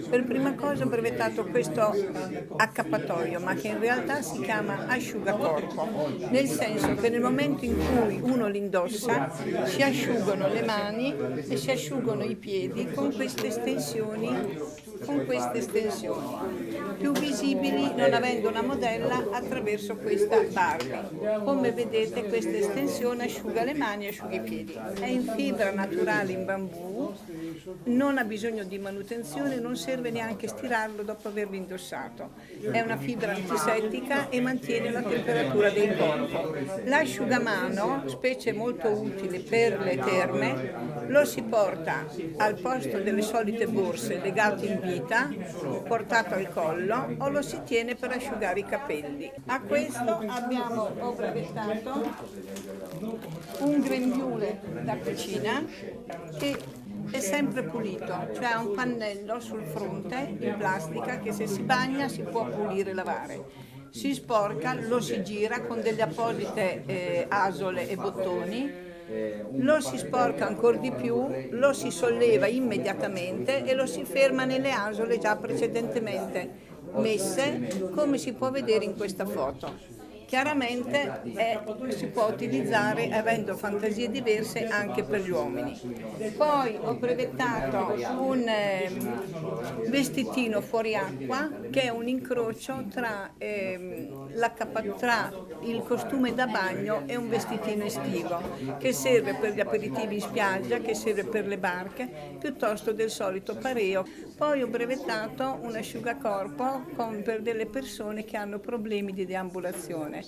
Per prima cosa ho brevettato questo accappatoio, ma che in realtà si chiama asciugacorpo, nel senso che nel momento in cui uno li indossa si asciugano le mani e si asciugano i piedi con queste estensioni più visibili non avendo una modella attraverso questa Barbie. Come vedete questa estensione asciuga le mani e asciuga i piedi. È in fibra naturale in bambù, non ha bisogno di manutenzione, non serve neanche stirarlo dopo averlo indossato. È una fibra antisettica e mantiene la temperatura del corpo. L'asciugamano, specie molto utile per le terme, lo si porta al posto delle solite borse legate in vita, portato al collo, o lo si tiene per asciugare i capelli. A questo ho brevettato un grembiule da cucina che è sempre pulito, cioè ha un pannello sul fronte in plastica che se si bagna si può pulire e lavare. Si sporca, lo si gira con delle apposite asole e bottoni, lo si sporca ancora di più, lo si solleva immediatamente e lo si ferma nelle asole già precedentemente messe, come si può vedere in questa foto. Chiaramente si può utilizzare, avendo fantasie diverse, anche per gli uomini. Poi ho brevettato un vestitino fuoriacqua che è un incrocio tra il costume da bagno e un vestitino estivo, che serve per gli aperitivi in spiaggia, che serve per le barche, piuttosto del solito pareo. Poi ho brevettato un asciugacorpo per delle persone che hanno problemi di deambulazione.